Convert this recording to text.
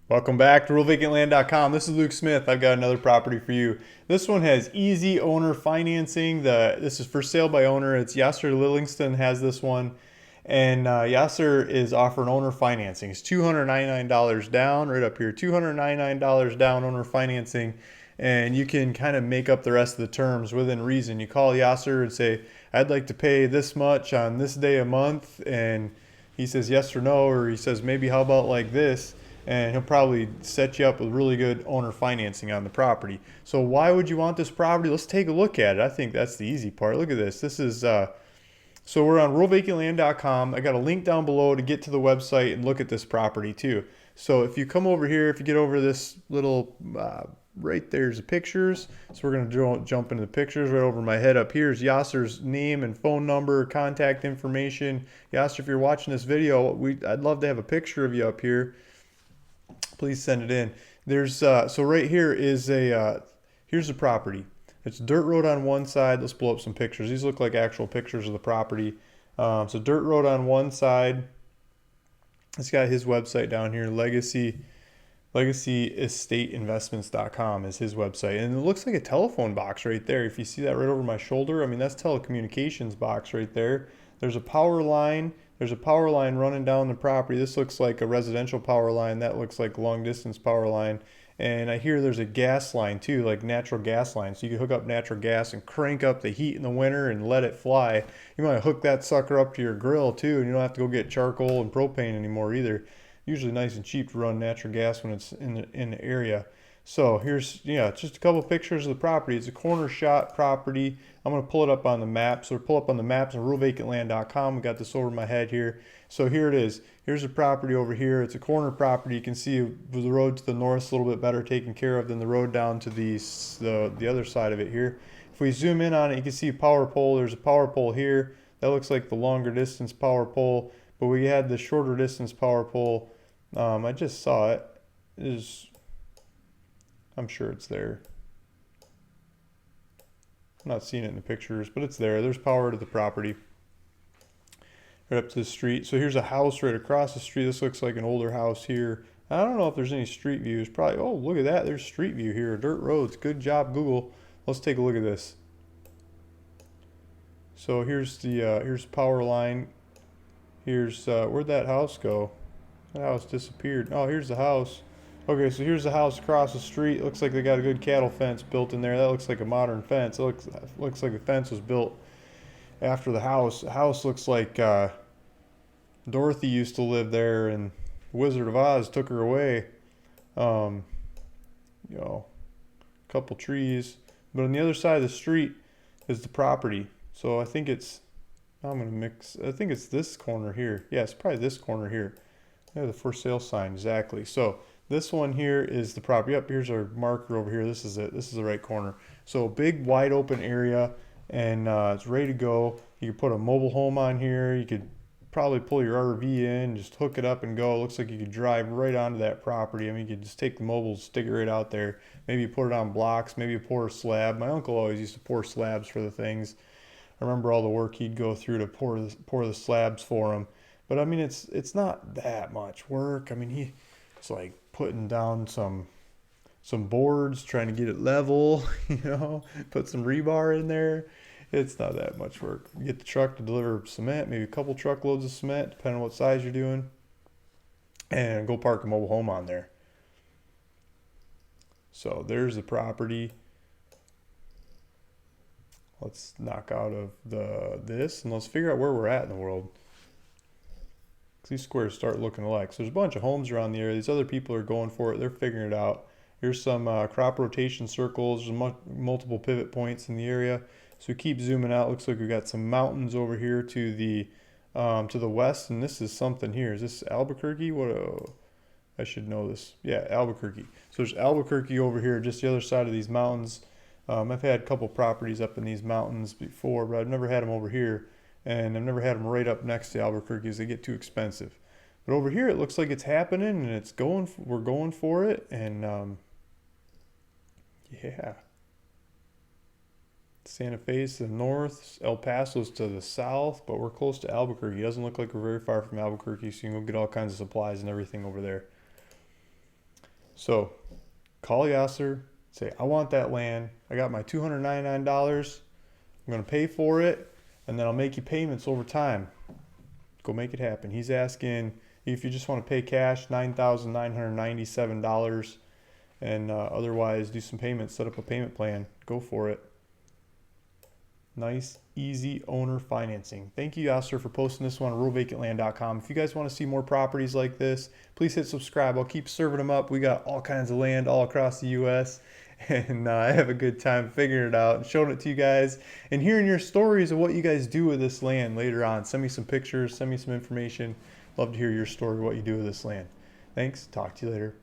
Welcome back to RealVacantLand.com. This is Luke Smith. I've got another property for you. This one has easy owner financing. This is for sale by owner. It's Yasser Lillingston has this one. And Yasser is offering owner financing. It's $299 down, right up here. $299 down owner financing. And you can kind of make up the rest of the terms within reason. You call Yasser and say, I'd like to pay this much on this day a month. And he says yes or no, or he says maybe how about like this, and he'll probably set you up with really good owner financing on the property. So why would you want this property? Let's take a look at it. I think that's the easy part. Look at this. This is so we're on realvacantland.com. I got a link down below to get to the website and look at this property too. So if you come over here, if you get over this little right there's the pictures. So we're going to jump into the pictures. Right over my head up here is Yasser's name and phone number, contact information. Yasser, if you're watching this video, I'd love to have a picture of you up here. Please send it in. There's so right here is here's the property. It's dirt road on one side. Let's blow up some pictures. These look like actual pictures of the property. So dirt road on one side. It's got his website down here. LegacyEstateInvestments.com is his website, and it looks like a telephone box right there. If you see that right over my shoulder, I mean that's telecommunications box right there. There's a power line. There's a power line running down the property. This looks like a residential power line. That looks like long distance power line. And I hear there's a gas line too, like natural gas line. So you can hook up natural gas and crank up the heat in the winter and let it fly. You might hook that sucker up to your grill too, and you don't have to go get charcoal and propane anymore either. Usually nice and cheap to run natural gas when it's in the area. So here's, just a couple of pictures of the property. It's a corner shot property. I'm going to pull it up on the map. So pull up on the maps on realvacantland.com. We got this over my head here. So here it is. Here's the property over here. It's a corner property. You can see the road to the north is a little bit better taken care of than the road down to the other side of it here. If we zoom in on it, you can see a power pole. There's a power pole here. That looks like the longer distance power pole. But we had the shorter distance power pole. I just saw it. I'm sure it's there. I'm not seeing it in the pictures, but it's there. There's power to the property. Right up to the street. So here's a house right across the street. This looks like an older house here. I don't know if there's any street views. Probably, oh, look at that. There's street view here. Dirt roads. Good job, Google. Let's take a look at this. So here's the power line. Here's, where'd that house go? That house disappeared. Oh, here's the house. Okay, so here's the house across the street. It looks like they got a good cattle fence built in there. That looks like a modern fence. It looks like the fence was built after the house. The house looks like Dorothy used to live there, and Wizard of Oz took her away. Um, a couple trees. But on the other side of the street is the property. So I think it's this corner here. Yeah, it's probably this corner here. Yeah, the for sale sign, exactly. So this one here is the property. Up here's our marker over here. This is it. This is the right corner. So big, wide open area, and it's ready to go. You could put a mobile home on here. You could probably pull your RV in, just hook it up and go. It looks like you could drive right onto that property. I mean, you could just take the mobile, stick it right out there. Maybe you put it on blocks. Maybe you pour a slab. My uncle always used to pour slabs for the things. I remember all the work he'd go through to pour the slabs for him. But I mean, it's not that much work. I mean, it's like putting down some boards, trying to get it level, put some rebar in there. It's not that much work. You get the truck to deliver cement, maybe a couple truckloads of cement, depending on what size you're doing, and go park a mobile home on there. So there's the property. Let's knock out of this and let's figure out where we're at in the world. These squares start looking alike. So there's a bunch of homes around the area. These other people are going for it. They're figuring it out. Here's some crop rotation circles. There's multiple pivot points in the area. So we keep zooming out. Looks like we've got some mountains over here to the west. And this is something here. Is this Albuquerque? I should know this. Yeah, Albuquerque. So there's Albuquerque over here, just the other side of these mountains. I've had a couple properties up in these mountains before, but I've never had them over here. And I've never had them right up next to Albuquerque because they get too expensive. But over here, it looks like it's happening, and we're going for it, and yeah. Santa Fe's to the north, El Paso's to the south, but we're close to Albuquerque. It doesn't look like we're very far from Albuquerque, so you can go get all kinds of supplies and everything over there. So call Yasser, say, I want that land. I got my $299. I'm going to pay for it, and then I'll make you payments over time. Go make it happen. He's asking if you just want to pay cash, $9,997, and otherwise do some payments, set up a payment plan. Go for it. Nice, easy owner financing. Thank you, Yasser, for posting this one on ruralvacantland.com. If you guys want to see more properties like this, please hit subscribe. I'll keep serving them up. We got all kinds of land all across the U.S., and I have a good time figuring it out and showing it to you guys and hearing your stories of what you guys do with this land later on. Send me some pictures, send me some information. Love to hear your story, what you do with this land. Thanks. Talk to you later.